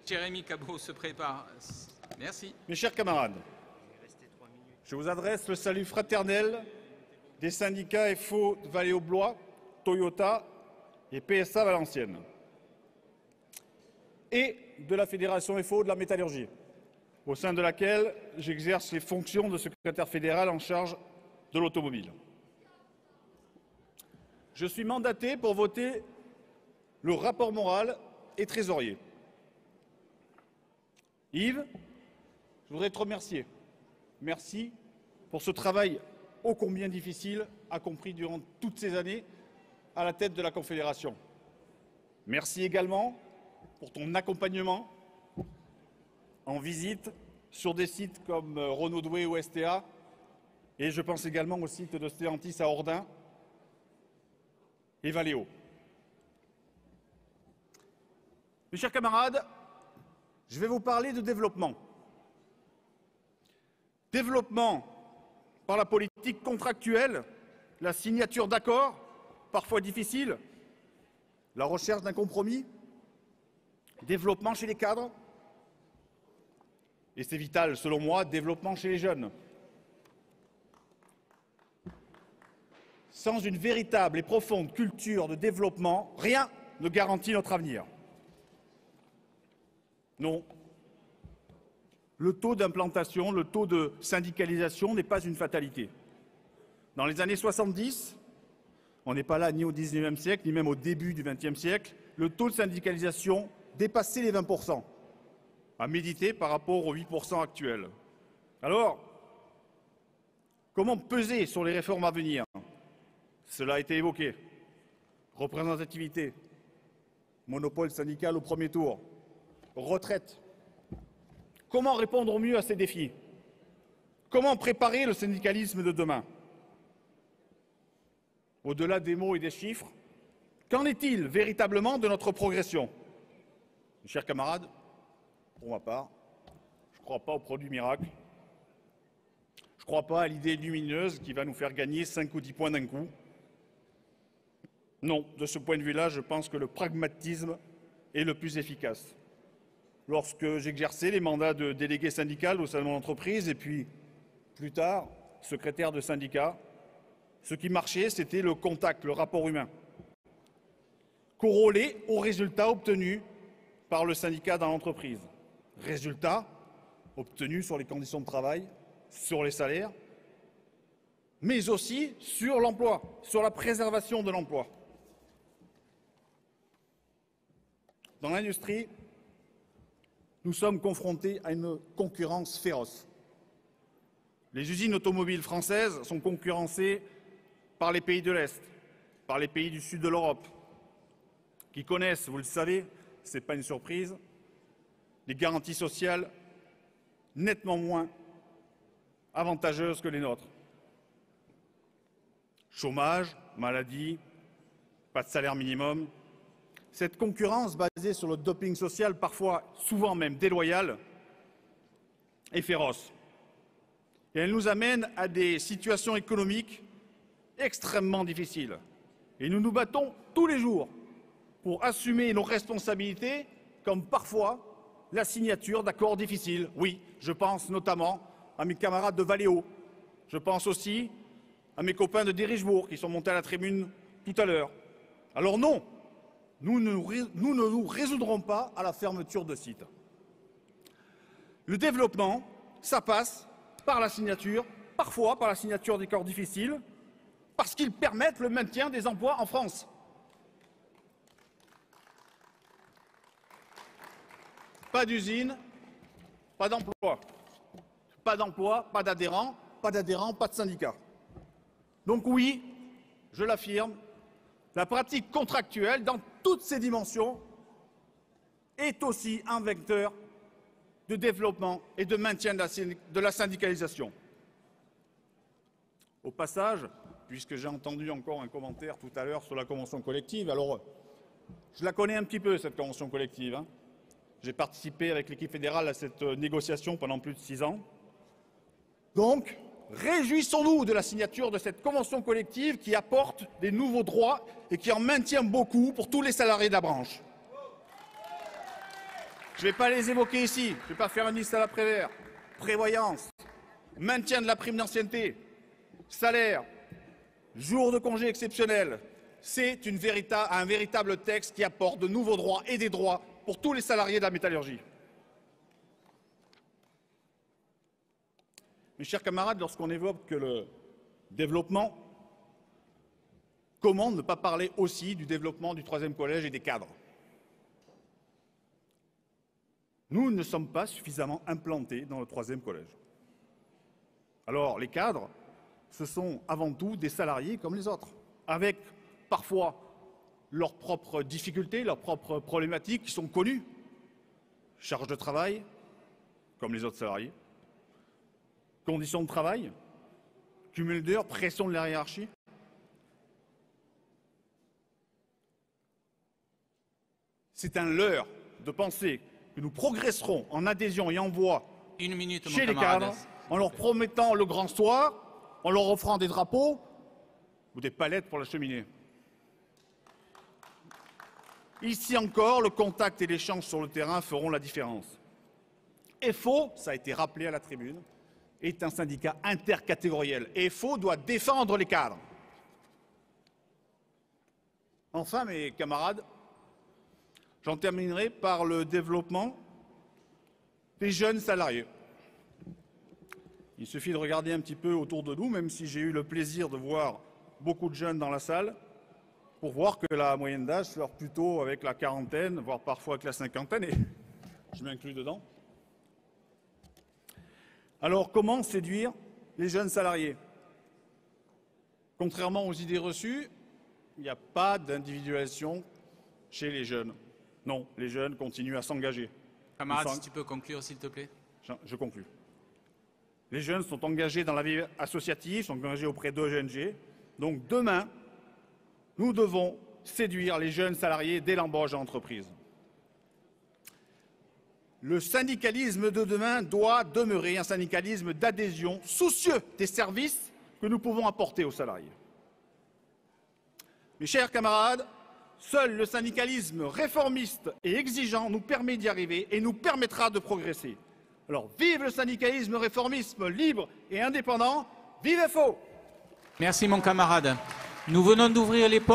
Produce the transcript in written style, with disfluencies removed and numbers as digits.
Jérémy Cabot se prépare. Merci. Mes chers camarades, je vous adresse le salut fraternel des syndicats FO de Valais-aux-Blois, Toyota et PSA Valenciennes, et de la Fédération FO de la métallurgie, au sein de laquelle j'exerce les fonctions de secrétaire fédéral en charge de l'automobile. Je suis mandaté pour voter le rapport moral et trésorier. Yves, je voudrais te remercier. Merci pour ce travail ô combien difficile accompli durant toutes ces années à la tête de la Confédération. Merci également pour ton accompagnement en visite sur des sites comme Renault Douai ou STA, et je pense également au site de Stellantis à Ordin et Valeo. Mes chers camarades, je vais vous parler de développement. Développement par la politique contractuelle, la signature d'accords, parfois difficiles, la recherche d'un compromis, développement chez les cadres, et c'est vital selon moi, développement chez les jeunes. Sans une véritable et profonde culture de développement, rien ne garantit notre avenir. Non. Le taux d'implantation, le taux de syndicalisation n'est pas une fatalité. Dans les années 70, on n'est pas là ni au XIXe siècle, ni même au début du XXe siècle, le taux de syndicalisation dépassait les 20%, à méditer par rapport aux 8% actuels. Alors, comment peser sur les réformes à venir? Cela a été évoqué. Représentativité, monopole syndical au premier tour, retraite. Comment répondre au mieux à ces défis? Comment préparer le syndicalisme de demain? Au-delà des mots et des chiffres, qu'en est-il véritablement de notre progression? Mes chers camarades, pour ma part, je ne crois pas au produit miracle. Je ne crois pas à l'idée lumineuse qui va nous faire gagner 5 ou 10 points d'un coup. Non, de ce point de vue-là, je pense que le pragmatisme est le plus efficace. Lorsque j'exerçais les mandats de délégué syndical au sein de mon entreprise et puis, plus tard, secrétaire de syndicat, ce qui marchait, c'était le contact, le rapport humain, corrélé aux résultats obtenus par le syndicat dans l'entreprise. Résultats obtenus sur les conditions de travail, sur les salaires, mais aussi sur l'emploi, sur la préservation de l'emploi. Dans l'industrie, nous sommes confrontés à une concurrence féroce. Les usines automobiles françaises sont concurrencées par les pays de l'Est, par les pays du sud de l'Europe, qui connaissent, vous le savez, ce n'est pas une surprise, des garanties sociales nettement moins avantageuses que les nôtres. Chômage, maladie, pas de salaire minimum. Cette concurrence basée sur le doping social, parfois, souvent même déloyal, est féroce. Et elle nous amène à des situations économiques extrêmement difficiles. Et nous nous battons tous les jours pour assumer nos responsabilités, comme parfois la signature d'accords difficiles. Oui, je pense notamment à mes camarades de Valeo. Je pense aussi à mes copains de Dirichebourg qui sont montés à la tribune tout à l'heure. Alors non, nous ne nous résoudrons pas à la fermeture de sites. Le développement, ça passe par la signature, parfois par la signature d'accords difficiles, parce qu'ils permettent le maintien des emplois en France. Pas d'usine, pas d'emploi. Pas d'emploi, pas d'adhérents, pas de syndicats. Donc oui, je l'affirme, la pratique contractuelle, dans toutes ses dimensions, est aussi un vecteur de développement et de maintien de la syndicalisation. Au passage, puisque j'ai entendu encore un commentaire tout à l'heure sur la convention collective, alors je la connais un petit peu, cette convention collective. J'ai participé avec l'équipe fédérale à cette négociation pendant plus de 6 ans. Donc, réjouissons-nous de la signature de cette convention collective qui apporte des nouveaux droits et qui en maintient beaucoup pour tous les salariés de la branche. Je ne vais pas les évoquer ici. Je ne vais pas faire une liste à la Prévert. Prévoyance, maintien de la prime d'ancienneté, salaire, jours de congé exceptionnels. C'est un véritable texte qui apporte de nouveaux droits et des droits pour tous les salariés de la métallurgie. Mes chers camarades, lorsqu'on évoque le développement, comment ne pas parler aussi du développement du 3e collège et des cadres? Nous ne sommes pas suffisamment implantés dans le 3e collège. Alors, les cadres, ce sont avant tout des salariés comme les autres, avec parfois leurs propres difficultés, leurs propres problématiques qui sont connues. Charge de travail, comme les autres salariés. Conditions de travail, cumul d'heures, pression de la hiérarchie. C'est un leurre de penser que nous progresserons en adhésion et en voix chez les cadres en leur promettant le grand soir, en leur offrant des drapeaux ou des palettes pour la cheminée. Ici encore, le contact et l'échange sur le terrain feront la différence. EFO, ça a été rappelé à la tribune, est un syndicat intercatégoriel. Et EFO doit défendre les cadres. Enfin, mes camarades, j'en terminerai par le développement des jeunes salariés. Il suffit de regarder un petit peu autour de nous, même si j'ai eu le plaisir de voir beaucoup de jeunes dans la salle, pour voir que la moyenne d'âge flirte plutôt avec la quarantaine, voire parfois avec la cinquantaine, et je m'inclus dedans. Alors, comment séduire les jeunes salariés? Contrairement aux idées reçues, il n'y a pas d'individualisation chez les jeunes. Non, les jeunes continuent à s'engager. Camarade, si tu peux conclure, s'il te plaît. Je conclus. Les jeunes sont engagés dans la vie associative, sont engagés auprès d'ONG. Donc demain, nous devons séduire les jeunes salariés dès l'embauche en entreprise. Le syndicalisme de demain doit demeurer un syndicalisme d'adhésion soucieux des services que nous pouvons apporter aux salariés. Mes chers camarades, seul le syndicalisme réformiste et exigeant nous permet d'y arriver et nous permettra de progresser. Alors, vive le syndicalisme réformisme libre et indépendant, vive FO! Merci mon camarade. Nous venons d'ouvrir les portes.